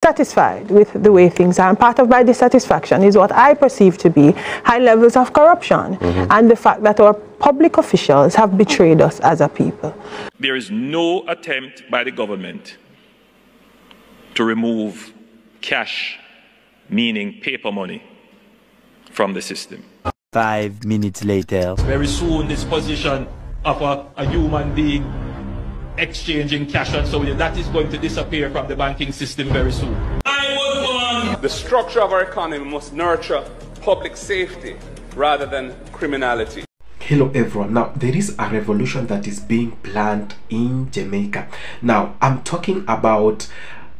dissatisfied with the way things are. And part of my dissatisfaction is what I perceive to be high levels of corruption and the fact that our public officials have betrayed us as a people. There is no attempt by the government to remove cash, meaning paper money, from the system. 5 minutes later. Very soon this position of a human being exchanging cash and so on, that is going to disappear from the banking system very soon. The structure of our economy must nurture public safety rather than criminality. Hello everyone. Now there is a revolution that is being planned in Jamaica. Now I'm talking about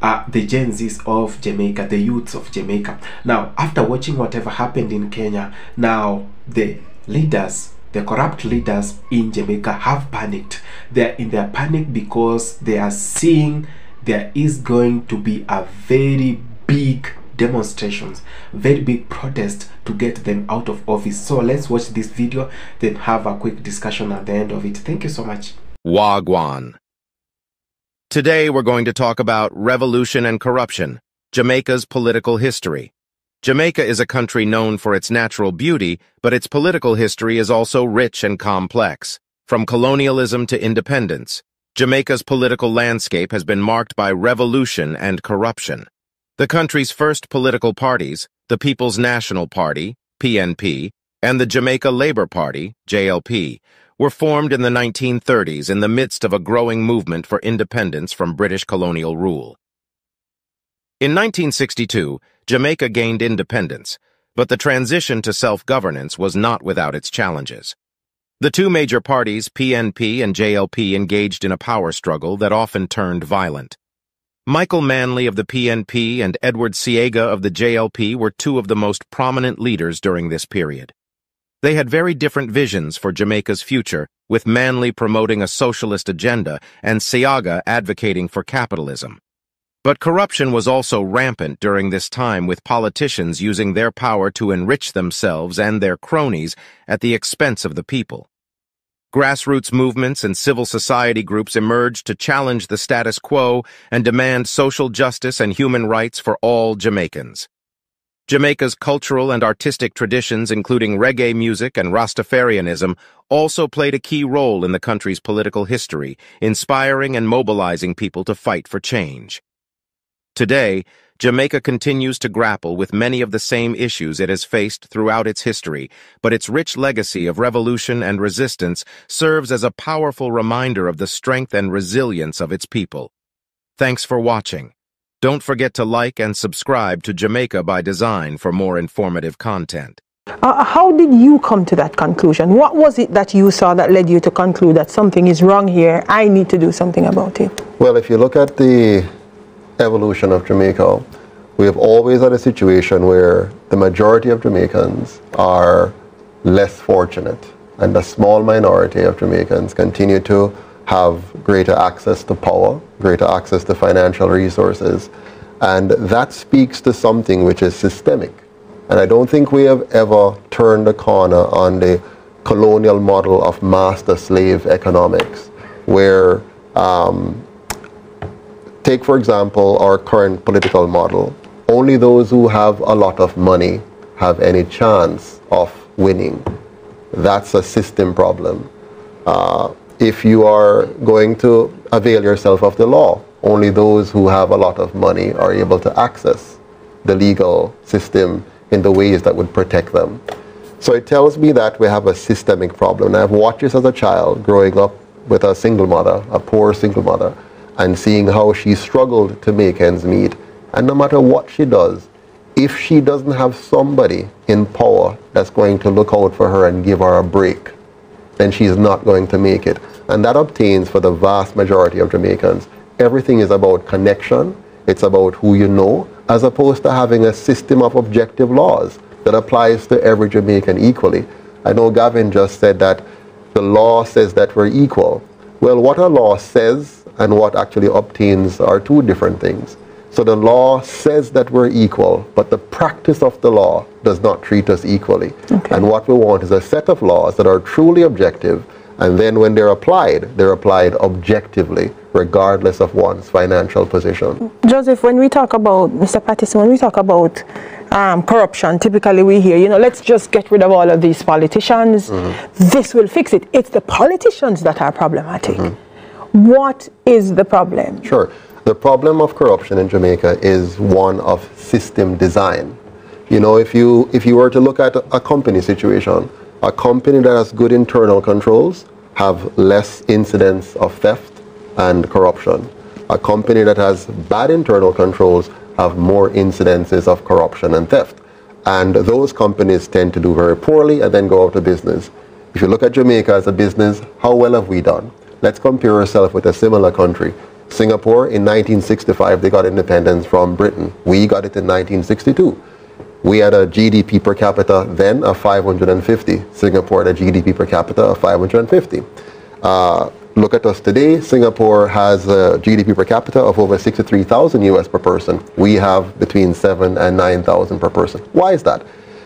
the Gen Zs of Jamaica, the youths of Jamaica. Now after watching whatever happened in Kenya, now the leaders, the corrupt leaders in Jamaica have panicked. They're in their panic because they are seeing there is going to be a very big demonstrations, very big protest to get them out of office. So let's watch this video, then have a quick discussion at the end of it. Thank you so much. Wagwan. Today we're going to talk about revolution and corruption, Jamaica's political history. Jamaica is a country known for its natural beauty, but its political history is also rich and complex. From colonialism to independence, Jamaica's political landscape has been marked by revolution and corruption. The country's first political parties, the People's National Party, PNP, and the Jamaica Labour Party, JLP, were formed in the 1930s in the midst of a growing movement for independence from British colonial rule. In 1962, Jamaica gained independence, but the transition to self-governance was not without its challenges. The two major parties, PNP and JLP, engaged in a power struggle that often turned violent. Michael Manley of the PNP and Edward Siega of the JLP were two of the most prominent leaders during this period. They had very different visions for Jamaica's future, with Manley promoting a socialist agenda and Siega advocating for capitalism. But corruption was also rampant during this time, with politicians using their power to enrich themselves and their cronies at the expense of the people. Grassroots movements and civil society groups emerged to challenge the status quo and demand social justice and human rights for all Jamaicans. Jamaica's cultural and artistic traditions, including reggae music and Rastafarianism, also played a key role in the country's political history, inspiring and mobilizing people to fight for change. Today, Jamaica continues to grapple with many of the same issues it has faced throughout its history, but its rich legacy of revolution and resistance serves as a powerful reminder of the strength and resilience of its people. Thanks for watching. Don't forget to like and subscribe to Jamaica by Design for more informative content. How did you come to that conclusion? What was it that you saw that led you to conclude that something is wrong here, I need to do something about it? Well, if you look at the evolution of Jamaica, we have always had a situation where the majority of Jamaicans are less fortunate, and the small minority of Jamaicans continue to have greater access to power, greater access to financial resources, and that speaks to something which is systemic. And I don't think we have ever turned the corner on the colonial model of master-slave economics, where take, for example, our current political model. Only those who have a lot of money have any chance of winning. That's a system problem. If you are going to avail yourself of the law, only those who have a lot of money are able to access the legal system in the ways that would protect them. So it tells me that we have a systemic problem. And I've watched this as a child growing up with a single mother, a poor single mother, and seeing how she struggled to make ends meet. And no matter what she does, if she doesn't have somebody in power that's going to look out for her and give her a break, then she's not going to make it. And that obtains for the vast majority of Jamaicans. Everything is about connection. It's about who you know, as opposed to having a system of objective laws that applies to every Jamaican equally. I know Gavin just said that the law says that we're equal. Well, what a law says and what actually obtains are two different things. So the law says that we're equal, but the practice of the law does not treat us equally. Okay. And what we want is a set of laws that are truly objective And then when they're applied objectively, regardless of one's financial position. Joseph, when we talk about, Mr. Pattison, when we talk about corruption, typically we hear, you know, let's just get rid of all of these politicians. This will fix it. It's the politicians that are problematic. What is the problem? Sure. The problem of corruption in Jamaica is one of system design. You know, if you were to look at a company situation, a company that has good internal controls have less incidents of theft and corruption. A company that has bad internal controls have more incidences of corruption and theft. And those companies tend to do very poorly and then go out of business. If you look at Jamaica as a business, how well have we done? Let's compare ourselves with a similar country. Singapore in 1965, they got independence from Britain. We got it in 1962. We had a GDP per capita then of 550. Singapore had a GDP per capita of 550. Look at us today. Singapore has a GDP per capita of over 63,000 US per person. We have between 7,000 and 9,000 per person. Why is that?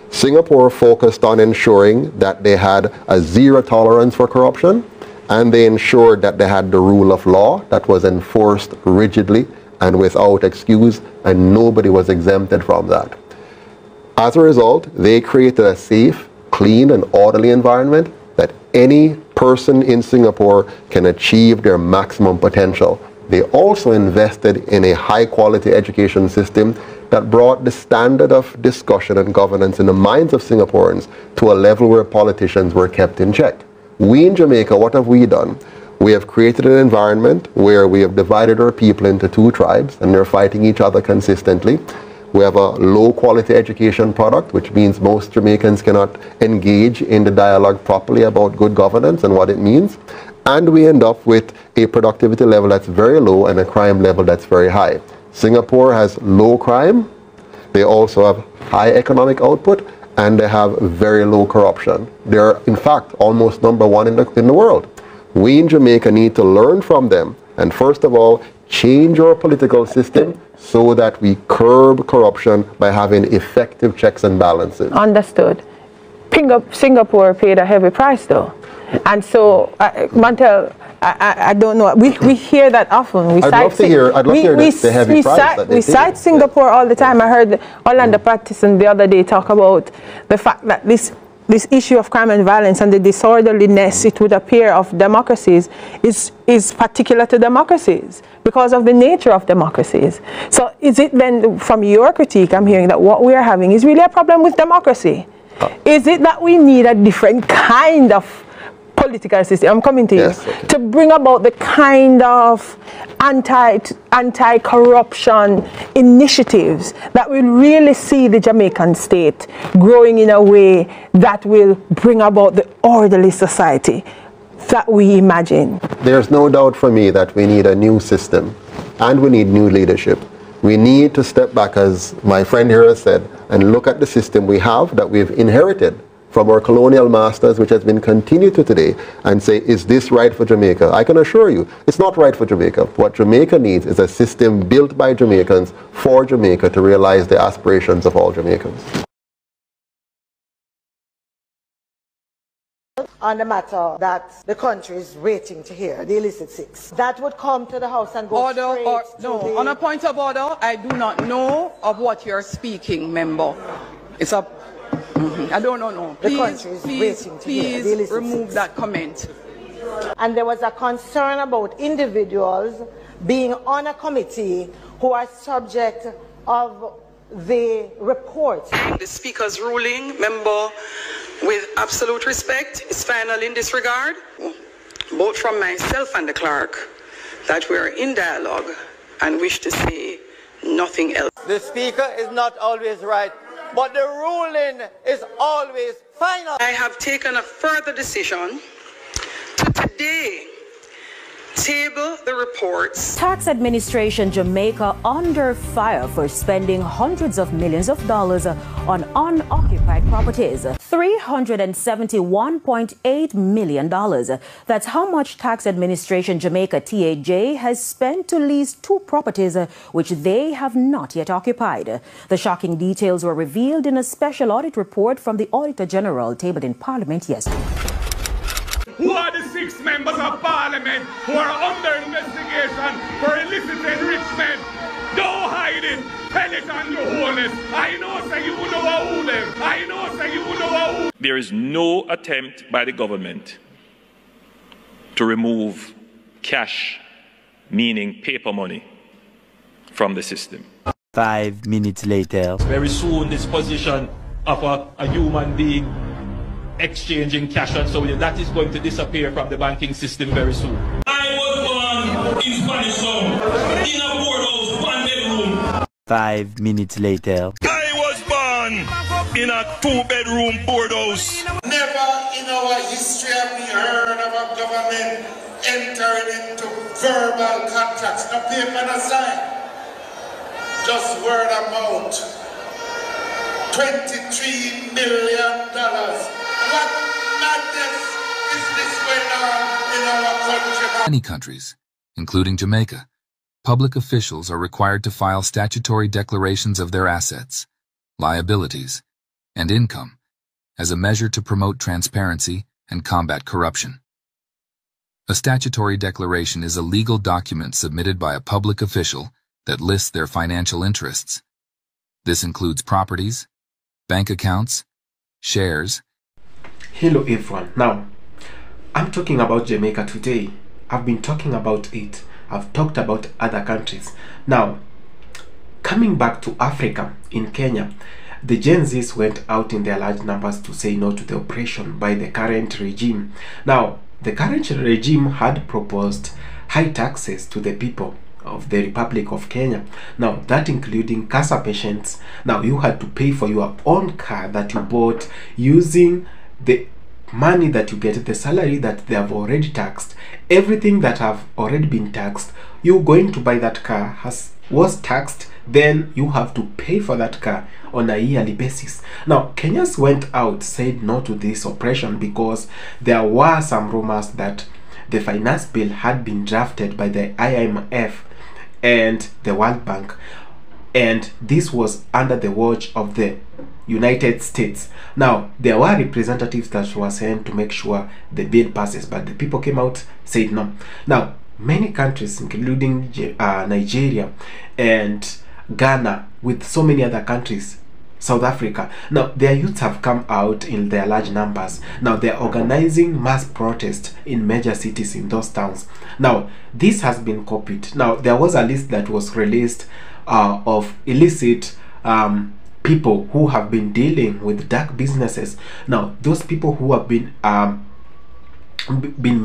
Singapore focused on ensuring that they had a zero tolerance for corruption, and they ensured that they had the rule of law that was enforced rigidly and without excuse, and nobody was exempted from that. As a result, they created a safe, clean, and orderly environment that any person in Singapore can achieve their maximum potential. They also invested in a high-quality education system that brought the standard of discussion and governance in the minds of Singaporeans to a level where politicians were kept in check. We in Jamaica, what have we done? We have created an environment where we have divided our people into two tribes, and they're fighting each other consistently. We have a low-quality education product, which means most Jamaicans cannot engage in the dialogue properly about good governance and what it means. And we end up with a productivity level that's very low and a crime level that's very high. Singapore has low crime. They also have high economic output, and they have very low corruption. They're, in fact, almost #1 in the world. We in Jamaica need to learn from them, and first of all, change our political system so that we curb corruption by having effective checks and balances. Understood. Singapore paid a heavy price, though. And so, Montel, I don't know. We hear that often. I'd love to hear the heavy price that they We cite Singapore all the time. I heard Orlando Pattison the other day talk about the fact that this issue of crime and violence and the disorderliness, it would appear, of democracies is particular to democracies because of the nature of democracies. So is it then, from your critique, I'm hearing that what we are having is really a problem with democracy? Is it that we need a different kind of political system? I'm coming to you. Yes, okay. To bring about the kind of anti-corruption initiatives that will really see the Jamaican state growing in a way that will bring about the orderly society that we imagine. There's no doubt for me that we need a new system and we need new leadership. We need to step back, as my friend here has said, and look at the system we have that we've inherited from our colonial masters, which has been continued to today, and say, is this right for Jamaica? I can assure you, it's not right for Jamaica. What Jamaica needs is a system built by Jamaicans for Jamaica to realize the aspirations of all Jamaicans. On the matter that the country is waiting to hear, the illicit six, that would come to the House and go No, on a point of order, I do not know of what you're speaking, member. It's a... I don't know, no. The country is waiting to hear the illicit remove six. that comment. And there was a concern about individuals being on a committee who are subject of the report. The Speaker's ruling, member, with absolute respect, is final in this regard, both from myself and the clerk, that we are in dialogue and wish to say nothing else. The Speaker is not always right, but the ruling is always final. I have taken a further decision to today table the reports. Tax Administration Jamaica under fire for spending hundreds of millions of dollars on unoccupied properties. $371.8 million. That's how much Tax Administration Jamaica TAJ has spent to lease 2 properties which they have not yet occupied. The shocking details were revealed in a special audit report from the Auditor General tabled in Parliament yesterday. Who are the 6 members of parliament who are under investigation for illicit enrichment. Don't hide it. Tell it on your wholeness. I know say you know who them. I know say you know who. There is no attempt by the government to remove cash, meaning paper money, from the system. 5 minutes later. Very soon this position of a human being exchanging cash and so on, that is going to disappear from the banking system very soon. I was born in Spanish Town, in a boardhouse, 1 bedroom. 5 minutes later. I was born in a 2-bedroom boardhouse. Never in our history have we heard of a government entering into verbal contracts. No paper, no sign. Just word of mouth. $23 million. What madness is this going on in our country? Many countries, including Jamaica, public officials are required to file statutory declarations of their assets, liabilities, and income as a measure to promote transparency and combat corruption. A statutory declaration is a legal document submitted by a public official that lists their financial interests. This includes properties, bank accounts, shares. Hello everyone. Now, I'm talking about Jamaica today. I've been talking about it. I've talked about other countries. Now, coming back to Africa, in Kenya, the GenZs went out in their large numbers to say no to the oppression by the current regime. Now, the current regime had proposed high taxes to the people of the Republic of Kenya. Now, that including cancer patients. Now, you had to pay for your own car that you bought using the money that you get, the salary that they have already taxed, everything that have already been taxed. You going to buy that car was taxed, then you have to pay for that car on a yearly basis. Now, Kenyans went out, said no to this oppression because there were some rumors that the finance bill had been drafted by the IMF and the World Bank, and this was under the watch of the United States. Now, there were representatives that were sent to make sure the bill passes, but the people came out, said no. Now, many countries, including Nigeria and Ghana, with so many other countries, South Africa, now their youths have come out in their large numbers. Now they're organizing mass protests in major cities in those towns. Now this has been copied. Now there was a list that was released of illicit people who have been dealing with dark businesses. Now those people who have been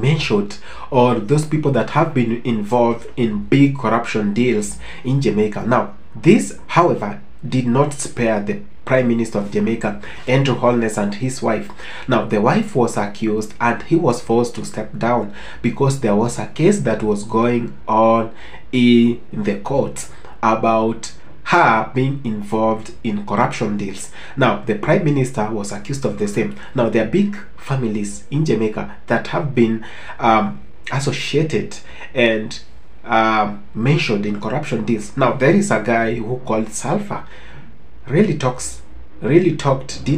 mentioned, or those people that have been involved in big corruption deals in Jamaica. Now this, however, did not spare the Prime Minister of Jamaica, Andrew Holness, and his wife. Now the wife was accused and he was forced to step down because there was a case that was going on in the courts about her being involved in corruption deals. Now the Prime Minister was accused of the same. Now there are big families in Jamaica that have been associated and mentioned in corruption deals. Now there is a guy who called Sulfur did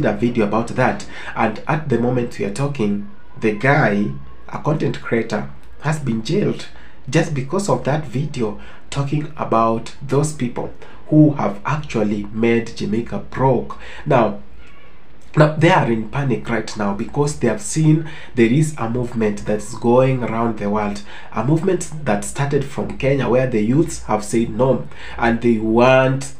a video about that, and at the moment we are talking, the guy, a content creator, has been jailed just because of that video talking about those people who have actually made Jamaica broke. Now they are in panic right now because they have seen there is a movement that's going around the world, a movement that started from Kenya, where the youths have said no, and they want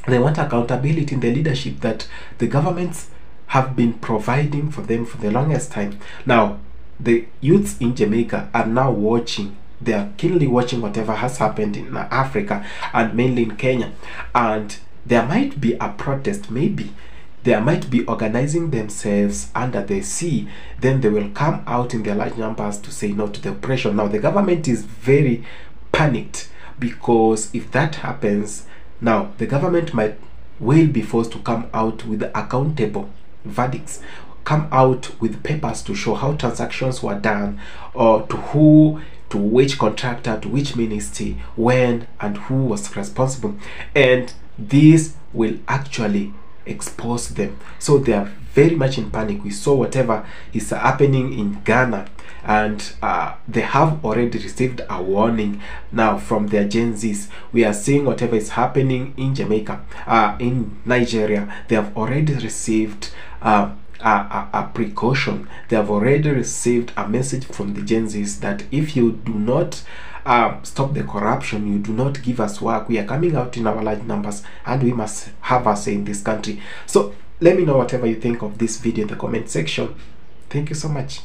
accountability in the leadership that the governments have been providing for them for the longest time. Now the youths in Jamaica are now watching. They are keenly watching whatever has happened in Africa and mainly in Kenya, and there might be a protest. Maybe they might be organizing themselves under the sea. Then they will come out in their large numbers to say no to the oppression. Now the government is very panicked because if that happens, now the government will be forced to come out with accountable verdicts, come out with papers to show how transactions were done, or to who, to which contractor, to which ministry, when, and who was responsible. And this will actually expose them. So they are very much in panic. We saw whatever is happening in Ghana, and they have already received a warning now from their Gen Zs. We are seeing whatever is happening in Jamaica, in Nigeria. They have already received a precaution. They have already received a message from the Gen Zs that if you do not stop the corruption, you do not give us work, we are coming out in our large numbers and we must have a say in this country. So let me know whatever you think of this video in the comment section. Thank you so much.